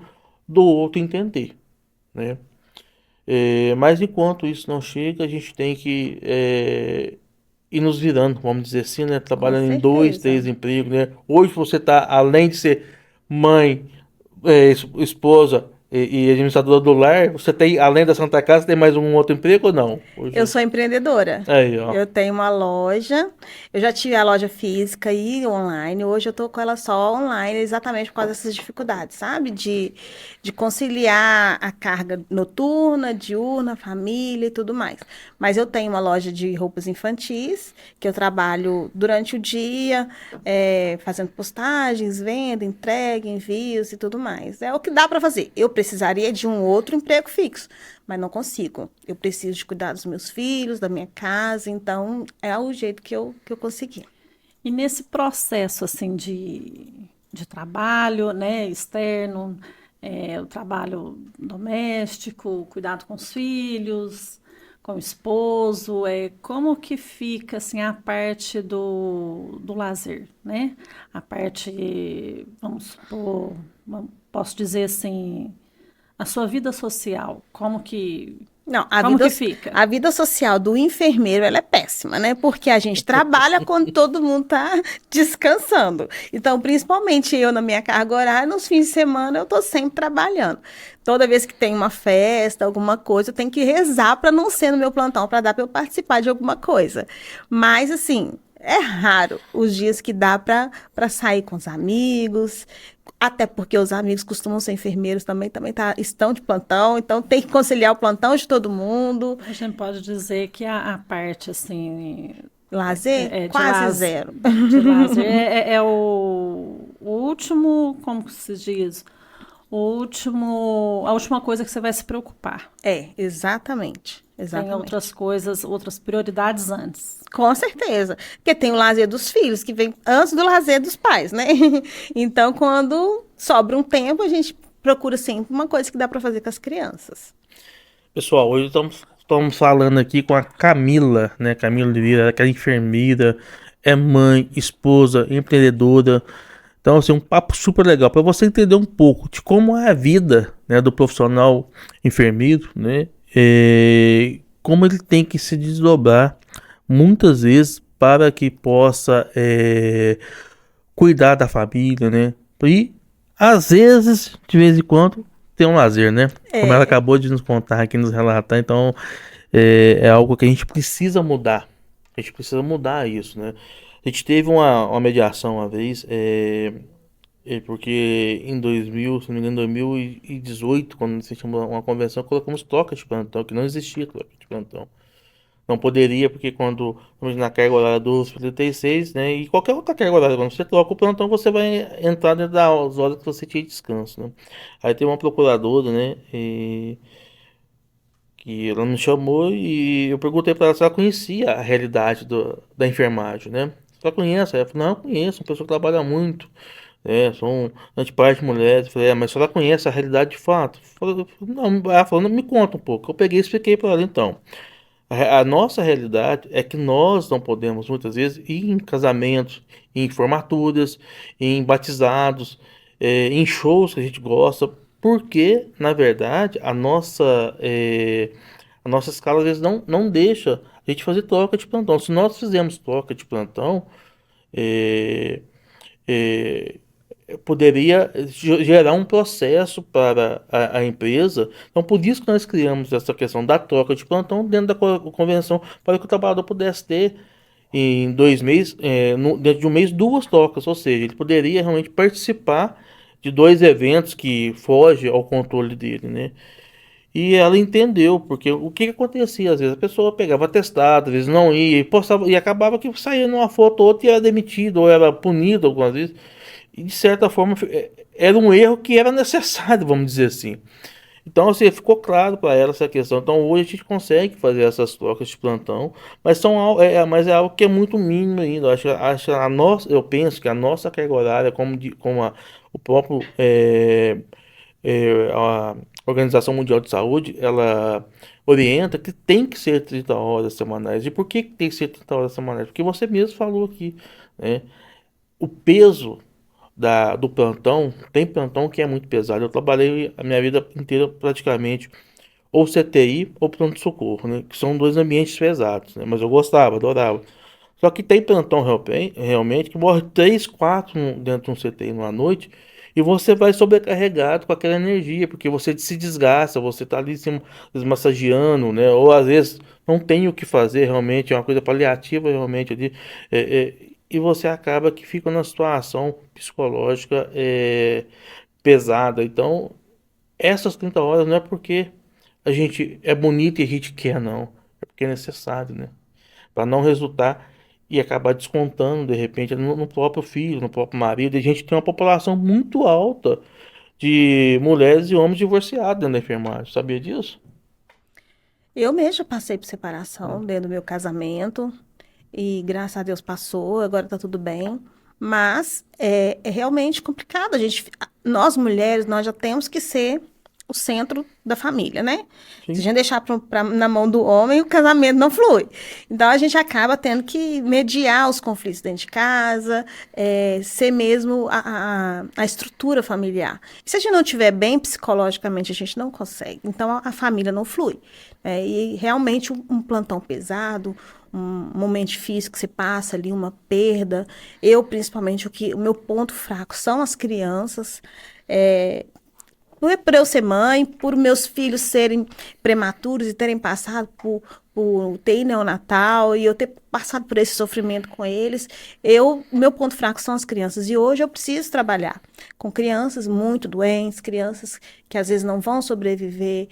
A: do outro entender, né? Mas enquanto isso não chega, a gente tem que ir nos virando, vamos dizer assim, né?
C: Com
A: Trabalhando em dois,
C: certeza.
A: três empregos, né? Hoje você está, além de ser mãe, esposa, e administradora do lar, você tem, além da Santa Casa, tem mais um outro emprego ou não?
C: Eu sou empreendedora.
A: Aí, ó.
C: Eu tenho uma loja. Eu já tive a loja física e online. Hoje eu tô com ela só online, exatamente por causa dessas dificuldades, sabe? De conciliar a carga noturna, diurna, família e tudo mais. Mas eu tenho uma loja de roupas infantis, que eu trabalho durante o dia, fazendo postagens, venda, entrega, envios e tudo mais. É o que dá para fazer. Eu precisaria de um outro emprego fixo, mas não consigo. Eu preciso de cuidar dos meus filhos, da minha casa, então é o jeito que eu consegui.
B: E nesse processo assim de trabalho, né, externo, o trabalho doméstico, cuidado com os filhos, com o esposo, como que fica assim a parte do lazer, né? A parte, vamos supor, posso dizer assim, a sua vida social,
C: Não,
B: como que fica?
C: a vida social do enfermeiro, ela é péssima, né? Porque a gente trabalha quando todo mundo tá descansando. Então, principalmente eu na minha carga horária, nos fins de semana eu tô sempre trabalhando. Toda vez que tem uma festa, alguma coisa, eu tenho que rezar para não ser no meu plantão, para dar para eu participar de alguma coisa. Mas, assim, é raro os dias que dá para sair com os amigos, até porque os amigos costumam ser enfermeiros também estão de plantão, então tem que conciliar o plantão de todo mundo.
B: A gente pode dizer que a parte assim
C: Lazer,
B: é
C: quase zero.
B: de lazer é o último, como que se diz? A última coisa que você vai se preocupar.
C: Exatamente.
B: Tem
C: Exatamente.
B: outras coisas, outras prioridades antes.
C: Com certeza. Porque tem o lazer dos filhos, que vem antes do lazer dos pais, né? Então, quando sobra um tempo, a gente procura sempre uma coisa que dá para fazer com as crianças.
A: Pessoal, hoje estamos falando aqui com a Camila, né? Camila Oliveira, aquela enfermeira, é mãe, esposa, empreendedora. Então, assim, um papo super legal para você entender um pouco de como é a vida, né, do profissional enfermeiro, né? Como ele tem que se desdobrar muitas vezes para que possa cuidar da família, né? E às vezes, de vez em quando, tem um lazer, né? Como ela
C: É,
A: acabou de nos contar aqui, nos relatar, então é algo que a gente precisa mudar. A gente precisa mudar isso, né? A gente teve uma mediação uma vez, porque em 2000, se não me engano, 2018, quando nós fizemos uma convenção, colocamos troca de plantão, que não existia troca de plantão. Não poderia, porque quando vamos na carga horária dos 36, né? E qualquer outra carga horária, quando você troca o plantão, você vai entrar dentro das horas que você tinha de descanso, né? Aí tem uma procuradora, né? Que ela me chamou e eu perguntei para ela se ela conhecia a realidade da enfermagem, né? Se ela conhece? Ela falou, não, eu conheço, uma pessoa que trabalha muito, são antiparte de mulheres. Eu falei, mas se ela conhece a realidade de fato? Não, ela falou, não, me conta um pouco. Eu peguei e expliquei para ela, então. A nossa realidade é que nós não podemos, muitas vezes, ir em casamentos, em formaturas, em batizados, em shows que a gente gosta, porque, na verdade, a nossa escala, às vezes, não deixa a gente fazer troca de plantão. Se nós fizermos troca de plantão, é, é, poderia gerar um processo para a empresa. Então, por isso que nós criamos essa questão da troca de plantão dentro da convenção, para que o trabalhador pudesse ter em 2 meses, dentro de um mês, duas trocas, ou seja, ele poderia realmente participar de dois eventos que fogem ao controle dele, né? E ela entendeu, porque o que acontecia? Às vezes a pessoa pegava atestado, às vezes não ia, e, postava, e acabava que saía numa foto ou outra e era demitido, ou era punido algumas vezes. E de certa forma era um erro que era necessário, vamos dizer assim. Então, assim, ficou claro para ela essa questão. Então, hoje a gente consegue fazer essas trocas de plantão, mas mas é algo que é muito mínimo ainda. Eu penso que a nossa carga horária, como o próprio a Organização Mundial de Saúde, ela orienta que tem que ser 30 horas semanais. E por que tem que ser 30 horas semanais? Porque você mesmo falou aqui, né? O peso do plantão, tem plantão que é muito pesado. Eu trabalhei a minha vida inteira praticamente ou CTI ou pronto-socorro, né? Que são dois ambientes pesados, né? Mas eu gostava, adorava. Só que tem plantão realmente que morre 3, 4 dentro de um CTI numa noite E você vai sobrecarregado com aquela energia, porque você se desgasta, você tá ali se massageando, né? Ou às vezes não tem o que fazer realmente, é uma coisa paliativa realmente ali. E você acaba que fica numa situação psicológica pesada. Então, essas 30 horas não é porque a gente é bonito e a gente quer, não. É porque é necessário, né? Para não resultar e acabar descontando de repente no próprio filho, no próprio marido. E a gente tem uma população muito alta de mulheres e homens divorciados dentro da enfermagem. Sabia disso?
C: Eu mesma passei por separação dentro do meu casamento e graças a Deus passou, agora tá tudo bem. Mas é realmente complicado. Nós mulheres, nós já temos que ser o centro da família, né? Se a
A: Sim.
C: gente deixar na mão do homem, o casamento não flui. Então a gente acaba tendo que mediar os conflitos dentro de casa, ser mesmo a estrutura familiar. E se a gente não estiver bem psicologicamente, a gente não consegue. Então a família não flui. E realmente um plantão pesado, um momento difícil que se passa ali, uma perda. Eu, principalmente, o meu ponto fraco são as crianças. Por eu ser mãe, por meus filhos serem prematuros e terem passado por UTI neonatal e eu ter passado por esse sofrimento com eles, meu ponto fraco são as crianças. E hoje eu preciso trabalhar com crianças muito doentes, crianças que às vezes não vão sobreviver.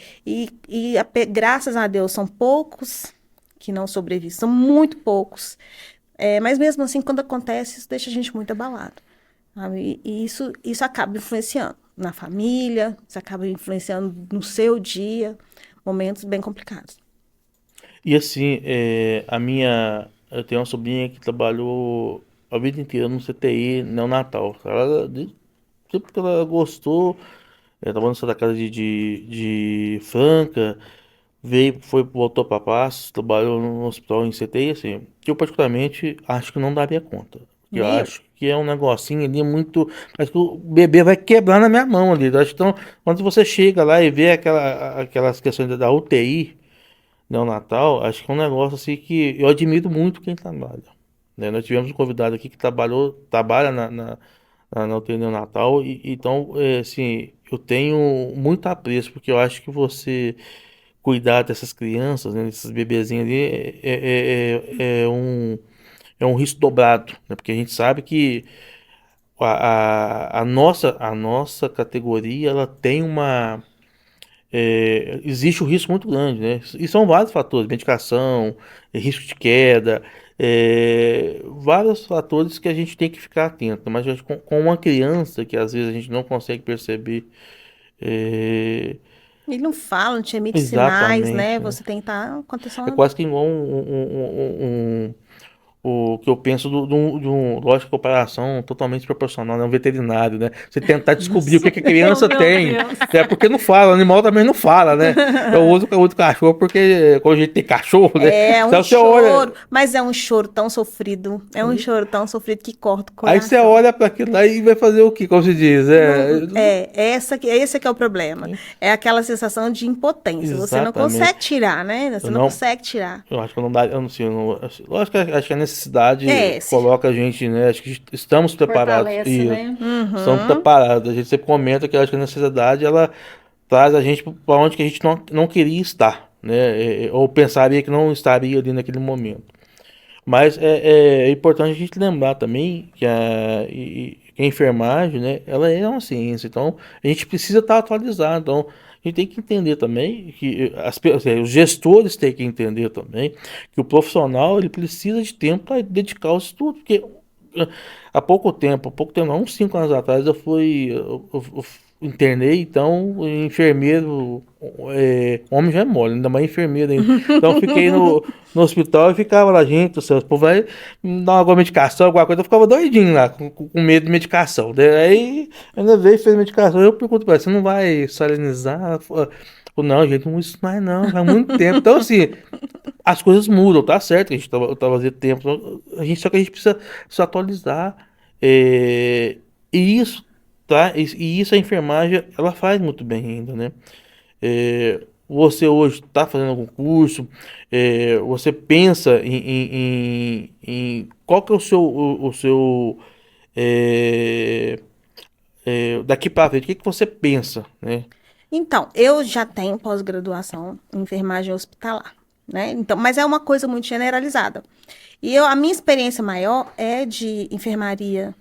C: Graças a Deus, são poucos que não sobrevivem, são muito poucos. Mas mesmo assim, quando acontece, isso deixa a gente muito abalado. Sabe? E isso acaba influenciando na família, isso acaba influenciando no seu dia, momentos bem complicados.
A: E assim, eu tenho uma sobrinha que trabalhou a vida inteira no CTI neonatal. Sempre que ela gostou, trabalhou nessa da casa de Franca, voltou para Passos, trabalhou no hospital em CTI, assim, eu particularmente acho que não daria conta. Eu
C: Nem eu.
A: acho que é um negocinho ali muito. Parece que o bebê vai quebrar na minha mão ali. Eu acho que então, quando você chega lá e vê aquelas questões da UTI neonatal, acho que é um negócio assim que eu admiro muito quem trabalha. Né? Nós tivemos um convidado aqui que trabalha na UTI neonatal, então, assim, eu tenho muito apreço, porque eu acho que você cuidar dessas crianças, né, desses bebezinhos ali, é um risco dobrado, né? Porque a gente sabe que a nossa categoria, ela tem existe um risco muito grande, né? E são vários fatores, medicação, risco de queda, vários fatores que a gente tem que ficar atento. Mas eu acho que com uma criança que às vezes a gente não consegue perceber, é,
C: Ele não fala, não te emite sinais, né?
A: exatamente, né?
C: Você tem que estar com
A: É
C: atenção.
A: quase que igual o que eu penso lógico, comparação totalmente proporcional, né? Um veterinário, né? Você tentar descobrir o que a
B: Oh,
A: criança
B: meu
A: tem,
B: Deus.
A: né? Porque não fala, o animal também não fala, né? Eu uso cachorro porque quando a gente tem cachorro, né?
C: É um
A: Então você olha,
C: choro, mas é um choro tão sofrido. É um choro tão sofrido que corta o
A: aí você
C: coração.
A: olha para aquilo lá e vai fazer o quê? Como se diz?
C: Esse que é o problema. É aquela sensação de impotência. Você não
A: Exatamente.
C: consegue tirar, né?
A: Eu
C: Você não
A: não,
C: consegue tirar.
A: eu acho que eu não dá, eu não sei, lógico que acho que a necessidade
C: Esse.
A: coloca a gente, né? Acho que estamos preparados
B: Fortalece,
A: e
B: né?
A: estamos
C: Uhum.
A: preparados. A gente sempre comenta que eu acho que a necessidade ela traz a gente para onde que a gente não queria estar, né? Ou pensaria que não estaria ali naquele momento. Mas é importante a gente lembrar também que a enfermagem, né, ela é uma ciência, então a gente precisa estar atualizado. Então a gente tem que entender também que os gestores têm que entender também que o profissional ele precisa de tempo para dedicar ao estudo, porque eh, há pouco tempo, não, uns 5 anos atrás, eu internei, então, enfermeiro, homem já é mole, ainda mais enfermeiro ainda. Então, eu fiquei no hospital e ficava lá, gente, o povo vai me dar alguma medicação, alguma coisa, eu ficava doidinho lá, com medo de medicação. Daí, aí, ainda veio e fez medicação, eu pergunto pra ele, você não vai salinizar? Ela falou, não, gente, não isso mais não, faz muito tempo. Então, assim, as coisas mudam, tá certo, que a gente tava fazendo tempo, só que a gente precisa se atualizar. E isso, tá? E isso a enfermagem, ela faz muito bem ainda, né? Você hoje está fazendo algum curso, você pensa em qual que é o seu, é, daqui para frente, o que que você pensa, né?
C: Então, eu já tenho pós-graduação em enfermagem hospitalar, né? Então, mas é uma coisa muito generalizada. E a minha experiência maior é de enfermaria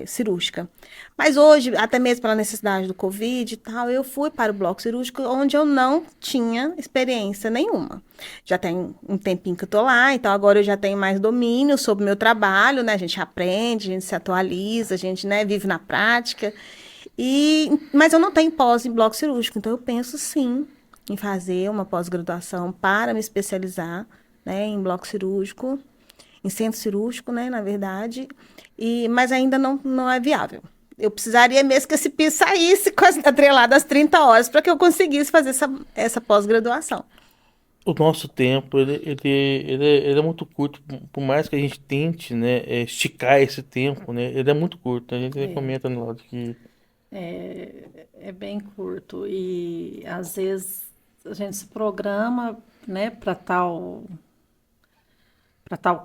C: cirúrgica. Mas hoje, até mesmo pela necessidade do Covid e tal, eu fui para o bloco cirúrgico, onde eu não tinha experiência nenhuma. Já tem um tempinho que eu tô lá, então agora eu já tenho mais domínio sobre o meu trabalho, né? A gente aprende, a gente se atualiza, a gente, né, vive na prática. Mas eu não tenho pós em bloco cirúrgico, então eu penso sim em fazer uma pós-graduação para me especializar, né, em bloco cirúrgico, em centro cirúrgico, né, na verdade, mas ainda não é viável. Eu precisaria mesmo que esse piso saísse atrelado às 30 horas para que eu conseguisse fazer essa pós-graduação.
A: O nosso tempo, ele é muito curto, por mais que a gente tente, né, esticar esse tempo, né, ele é muito curto. A gente
B: É,
A: comenta no lado que
B: é bem curto e às vezes a gente se programa, né, para tal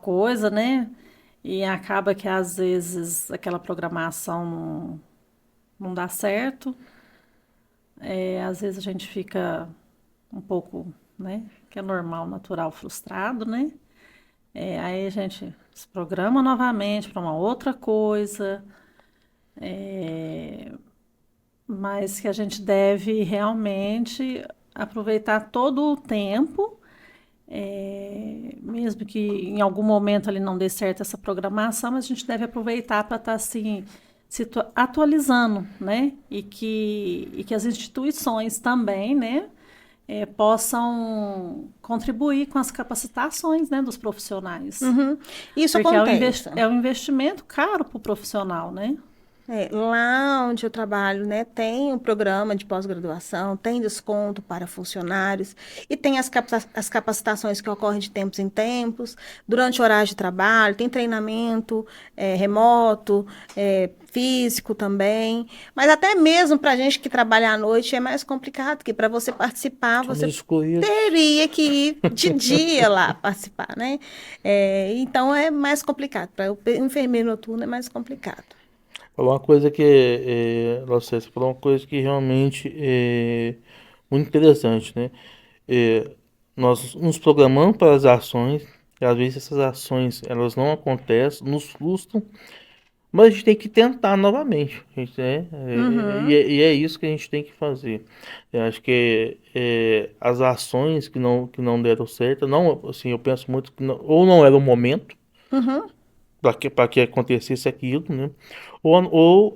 B: coisa, né? E acaba que às vezes aquela programação não dá certo. Às vezes a gente fica um pouco, né? Que é normal, natural, frustrado, né? Aí a gente se programa novamente para uma outra coisa, mas que a gente deve realmente aproveitar todo o tempo, mesmo que em algum momento ali não dê certo essa programação, mas a gente deve aproveitar para estar assim atualizando, né? E que as instituições também, né? Possam contribuir com as capacitações, né, dos profissionais.
C: Uhum. Isso
B: Porque
C: acontece.
B: é um investimento caro para o profissional, né?
C: Lá onde eu trabalho, né, tem um programa de pós-graduação, tem desconto para funcionários e tem as capacitações que ocorrem de tempos em tempos, durante horários de trabalho, tem treinamento remoto, físico também, mas até mesmo para a gente que trabalha à noite é mais complicado, porque para você participar,
A: somos
C: você
A: excluídos.
C: teria que ir de dia lá participar, né? Então é mais complicado, para o enfermeiro noturno é mais complicado.
A: Falou uma coisa que você falou uma coisa que realmente é muito interessante, né? É, nós nos programamos para as ações, e às vezes essas ações elas não acontecem, nos frustram, mas a gente tem que tentar novamente, gente, né?
C: Uhum.
A: E é isso que a gente tem que fazer. Eu acho que as ações que não deram certo, não, assim, eu penso muito que ou não era o momento
C: Uhum,
A: para que acontecesse aquilo, né? Ou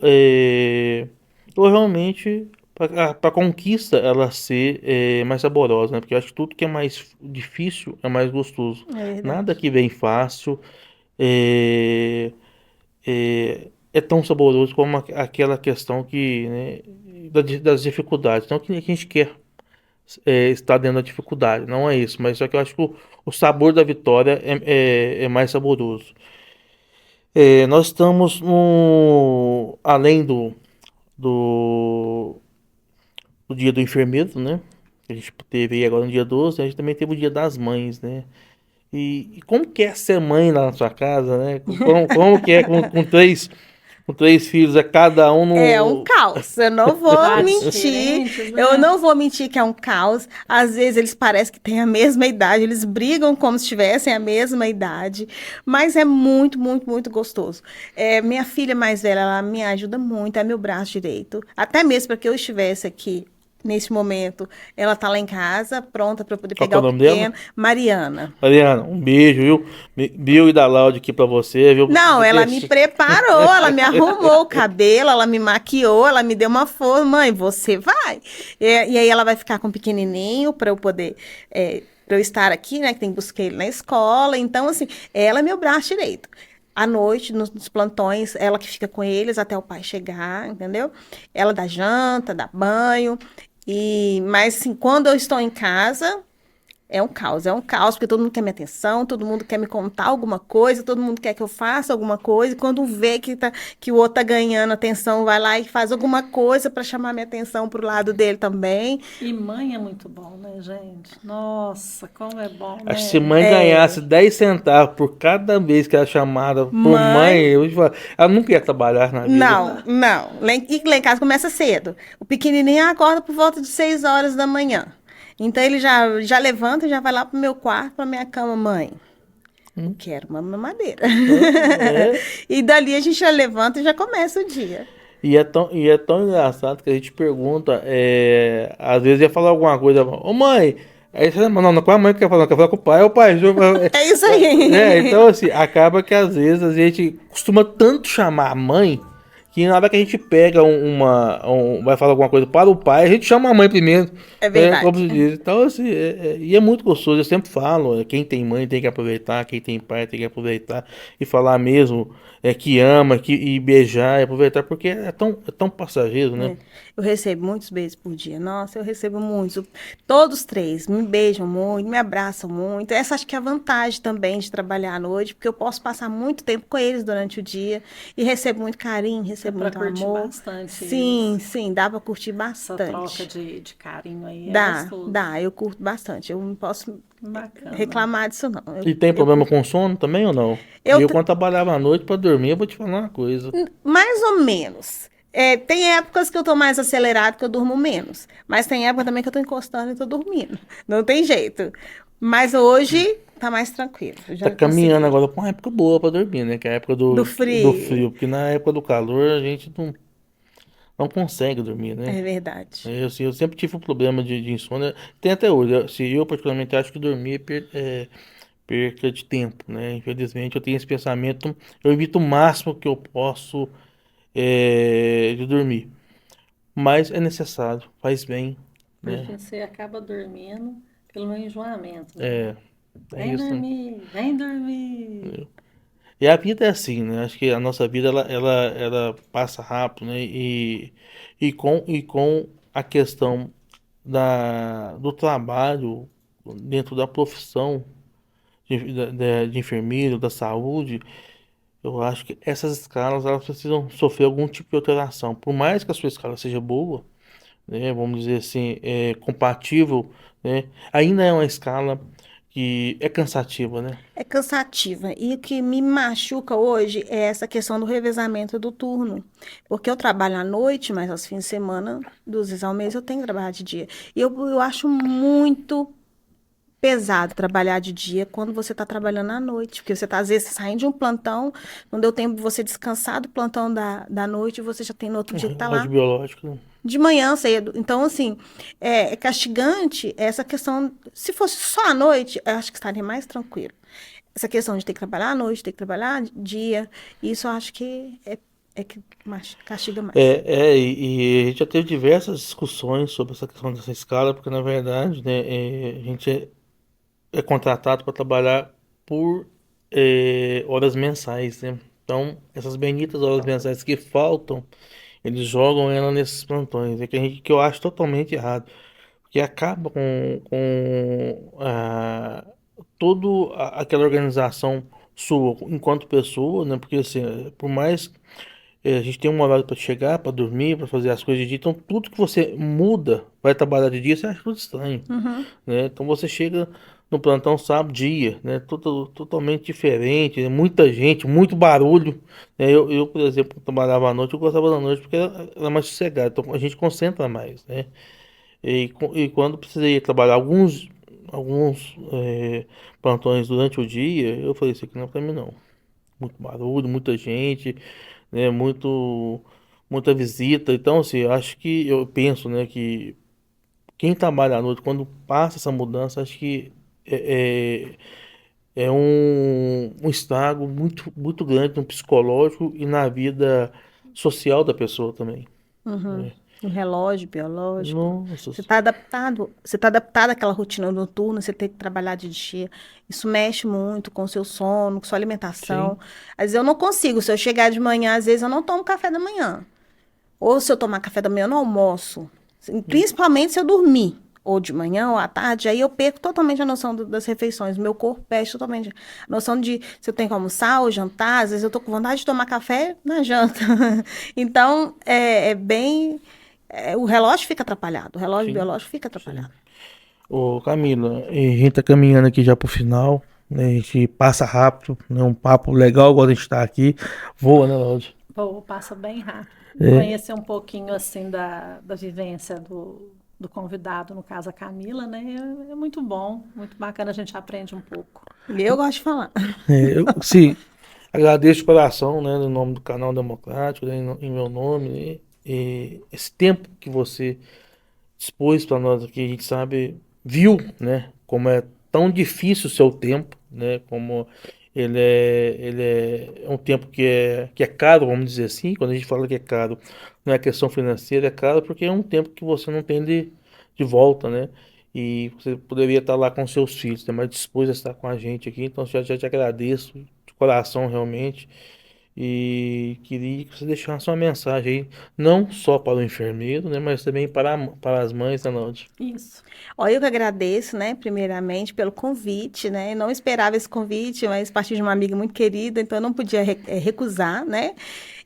A: realmente para a conquista ela ser mais saborosa, né? Porque eu acho que tudo que é mais difícil é mais gostoso.
C: é
A: Nada
C: verdade.
A: que vem fácil é tão saboroso como aquela questão que, né, das dificuldades. Não que a gente quer estar dentro da dificuldade, não é isso, mas só que eu acho que o sabor da vitória é mais saboroso. Nós estamos além do, do dia do enfermeiro, né? Que a gente teve aí agora no dia 12, a gente também teve o dia das mães, né? E como que é ser mãe lá na sua casa, né? Como que é com três filhos, a cada um
C: É um
A: no.
C: caos, eu não vou
B: Idades
C: mentir,
B: diferentes,
C: eu
B: né?
C: não vou mentir que é um caos. Às vezes eles parecem que têm a mesma idade, eles brigam como se tivessem a mesma idade, mas é muito, muito, muito gostoso. Minha filha mais velha, ela me ajuda muito, é meu braço direito. Até mesmo para que eu estivesse aqui nesse momento, ela tá lá em casa, pronta para eu poder
A: Qual que é
C: pegar
A: o
C: o
A: nome dela?
C: pequeno. Mariana.
A: Mariana, um beijo, viu? Bill e da Laude aqui pra você, viu?
C: Não, ela me preparou, ela me arrumou o cabelo, ela me maquiou, ela me deu uma forma, mãe, você vai. E aí ela vai ficar com o pequenininho para eu poder, para eu estar aqui, né, que tem que buscar ele na escola. Então, assim, ela é meu braço direito. À noite, nos plantões, ela que fica com eles até o pai chegar, entendeu? Ela dá janta, dá banho. Mas, assim, quando eu estou em casa, é um caos, porque todo mundo quer minha atenção, todo mundo quer me contar alguma coisa, todo mundo quer que eu faça alguma coisa, e quando vê que o outro tá ganhando atenção, vai lá e faz alguma coisa para chamar minha atenção pro lado dele também.
B: E mãe é muito bom, né, gente? Nossa, como é bom,
A: Acho que se
B: né?
A: mãe ganhasse 10 centavos por cada vez que ela é chamada por mãe,
C: Mãe,
A: eu vou te falar, ela nunca ia trabalhar na vida.
C: não. E lá em casa começa cedo. O pequenininho acorda por volta de 6 horas da manhã. Então ele já levanta e já vai lá pro meu quarto, pra minha cama, mãe. Eu quero uma mamadeira.
A: É,
C: E dali a gente já levanta e já começa o dia.
A: e é tão engraçado que a gente pergunta, às vezes ia falar alguma coisa, ô mãe, aí você não, com a mãe que quer falar, não quer falar com o pai, o pai.
C: É isso aí.
A: Então assim, acaba que às vezes a gente costuma tanto chamar a mãe que na hora que a gente pega vai falar alguma coisa para o pai, a gente chama a mãe primeiro.
C: É
A: Como
C: verdade.
A: se diz. Então assim, e é muito gostoso, eu sempre falo, quem tem mãe tem que aproveitar, quem tem pai tem que aproveitar e falar mesmo que ama, e beijar, e aproveitar, porque é tão passageiro, né?
C: É. Eu recebo muitos beijos por dia. Nossa, eu recebo muitos. Todos três me beijam muito, me abraçam muito. Essa acho que é a vantagem também de trabalhar à noite, porque eu posso passar muito tempo com eles durante o dia e recebo muito carinho,
B: É
C: recebo
B: para
C: muito
B: curtir
C: amor.
B: bastante
C: Sim, sim, dá pra curtir
B: essa troca
C: bastante.
B: de carinho aí, é
C: Dá,
B: gostoso.
C: dá, eu curto bastante. Eu não posso
B: Bacana.
C: reclamar disso, não.
A: E tem problema com sono também ou não?
C: Eu,
A: Eu, quando trabalhava à noite para dormir, eu vou te falar uma coisa.
C: mais ou menos. Tem épocas que eu tô mais acelerado, que eu durmo menos. Mas tem época também que eu tô encostando e tô dormindo. Não tem jeito. Mas hoje tá mais tranquilo. Eu
A: Tá
C: já
A: caminhando
C: consegui.
A: agora pra uma época boa pra dormir, né? Que é a época
C: Do
A: do
C: frio.
A: frio. Porque na época do calor a gente não consegue dormir, né?
C: É verdade.
A: Eu sempre tive um problema de insônia. Tem até hoje. Eu particularmente acho que dormir é perca de tempo, né? Infelizmente eu tenho esse pensamento. Eu evito o máximo que eu posso de dormir. Mas é necessário, faz bem, né?
B: Porque você acaba dormindo pelo meu enjoamento, né?
A: É, é
B: Vem
A: isso, né?
B: dormir, vem dormir.
A: E a vida é assim, né? Acho que a nossa vida ela passa rápido, né? E com a questão do trabalho dentro da profissão de enfermeiro, da saúde, eu acho que essas escalas elas precisam sofrer algum tipo de alteração. Por mais que a sua escala seja boa, né? Vamos dizer assim, compatível, né? Ainda é uma escala que é cansativa, né?
C: É cansativa. E o que me machuca hoje é essa questão do revezamento do turno. Porque eu trabalho à noite, mas aos fins de semana, 2 vezes ao mês, eu tenho que trabalhar de dia. E eu acho muito pesado trabalhar de dia quando você está trabalhando à noite, porque você está, às vezes, saindo de um plantão, não deu tempo de você descansar do plantão da noite, e você já tem no outro dia que está
A: Relógio
C: lá
A: biológico, né?
C: de manhã cedo. Então, assim, é castigante essa questão. Se fosse só à noite, eu acho que estaria mais tranquilo. Essa questão de ter que trabalhar à noite, ter que trabalhar dia, isso eu acho que é que castiga mais.
A: E a gente já teve diversas discussões sobre essa questão dessa escala, porque na verdade, né, a gente é contratado para trabalhar por horas mensais, né? Então, essas benditas horas mensais que faltam, eles jogam ela nesses plantões, que eu acho totalmente errado, porque acaba com toda aquela organização sua enquanto pessoa, né? Porque assim, por mais a gente tem um horário para chegar, para dormir, para fazer as coisas de dia. Então, tudo que você muda, vai trabalhar de dia, você acha tudo estranho,
C: Uhum.
A: né? Então, você chega no plantão sábado, dia, né? Tudo totalmente diferente, né? Muita gente, muito barulho, né? Por exemplo, trabalhava à noite, eu gostava da noite porque era mais sossegado. Então, a gente concentra mais, né? E quando precisei trabalhar alguns plantões durante o dia, eu falei, isso aqui não é para mim, não. Muito barulho, muita gente, né? Muita visita. Então, assim, eu penso, né, que quem trabalha à noite, quando passa essa mudança, acho que é um estrago muito, muito grande no psicológico e na vida social da pessoa também,
C: Uhum.
A: né?
C: O relógio biológico.
A: Nossa,
C: Você está adaptado àquela rotina noturna, você tem que trabalhar de dia. Isso mexe muito com o seu sono, com sua alimentação.
A: sim.
C: Às vezes eu não consigo. Se eu chegar de manhã, às vezes eu não tomo café da manhã. Ou se eu tomar café da manhã, eu não almoço. Principalmente se eu dormir. ou de manhã ou à tarde, aí eu perco totalmente a noção das refeições. Meu corpo perde totalmente a noção de se eu tenho que almoçar ou jantar. Às vezes eu tô com vontade de tomar café na janta. Então, é bem... o relógio fica atrapalhado, o relógio
A: Sim,
C: biológico fica
A: sim.
C: atrapalhado.
A: Ô, Camila, a gente tá caminhando aqui já pro final, né? A gente passa rápido, né? Um papo legal, igual a gente tá aqui. Voa, né, Laude?
B: Pô, passa bem rápido.
A: É,
B: Conhecer um pouquinho assim da vivência do convidado, no caso a Camila, né? É muito bom, muito bacana, a gente aprende um pouco.
C: E eu gosto de falar.
A: sim, agradeço de coração, né, no nome do canal Democrático, né, em meu nome, né, e esse tempo que você dispôs para nós aqui, a gente sabe, viu, né, como é tão difícil o seu tempo, né, como ele é um tempo que é caro, vamos dizer assim. Quando a gente fala que é caro, não é questão financeira, é caro porque é um tempo que você não tem de volta, né? E você poderia estar lá com seus filhos, né, mas dispôs a estar com a gente aqui, então já te agradeço de coração realmente. E queria que você deixasse uma mensagem aí, não só para o enfermeiro, né, mas também para as mães, né, Náudia?
B: Isso.
C: Ó, eu que agradeço, né, primeiramente, pelo convite, né? Eu não esperava esse convite, mas partiu de uma amiga muito querida, então eu não podia recusar, né?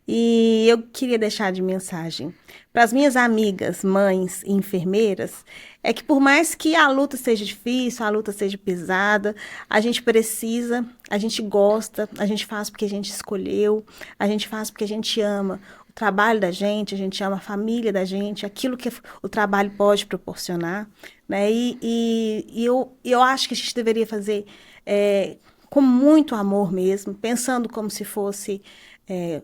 C: E eu queria deixar de mensagem para as minhas amigas, mães e enfermeiras, é que por mais que a luta seja difícil, a luta seja pesada, a gente precisa, a gente gosta, a gente faz porque a gente escolheu, a gente faz porque a gente ama o trabalho da gente, a gente ama a família da gente, aquilo que o trabalho pode proporcionar, né? E eu acho que a gente deveria fazer com muito amor mesmo, pensando como se fosse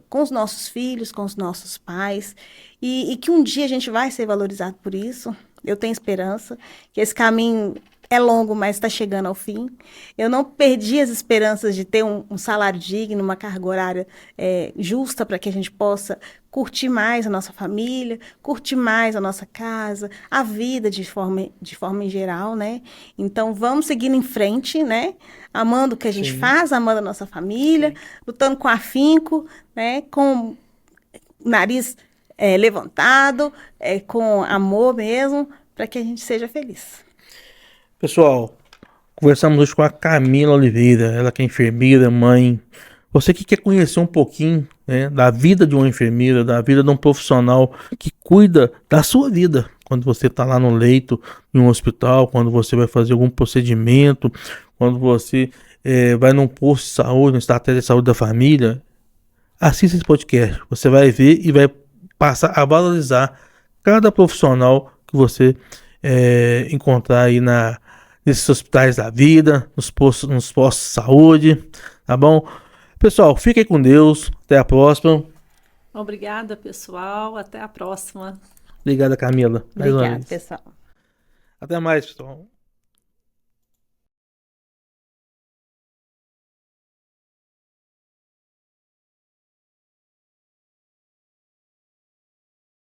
C: com os nossos filhos, com os nossos pais, e que um dia a gente vai ser valorizado por isso. Eu tenho esperança que esse caminho é longo, mas está chegando ao fim. Eu não perdi as esperanças de ter um salário digno, uma carga horária justa para que a gente possa curtir mais a nossa família, curtir mais a nossa casa, a vida de forma em geral, né? Então, vamos seguindo em frente, né? Amando o que a gente
A: Sim,
C: faz, amando a nossa família,
A: sim.
C: lutando com afinco, né? Com o nariz levantado, com amor mesmo, para que a gente seja feliz.
A: Pessoal, conversamos hoje com a Camila Oliveira, ela que é enfermeira, mãe. Você que quer conhecer um pouquinho, né, da vida de uma enfermeira, da vida de um profissional que cuida da sua vida. Quando você está lá no leito em um hospital, quando você vai fazer algum procedimento, quando você vai num posto de saúde, na estratégia de saúde da família, assista esse podcast. Você vai ver e vai passar a valorizar cada profissional que você encontrar aí nesses hospitais da vida, nos postos de saúde, tá bom? Pessoal, fiquem com Deus. Até a próxima.
B: Obrigada, pessoal. Até a próxima.
A: Obrigada, Camila. Mais uma
C: Obrigada,
A: vez.
C: pessoal.
A: Até mais, pessoal.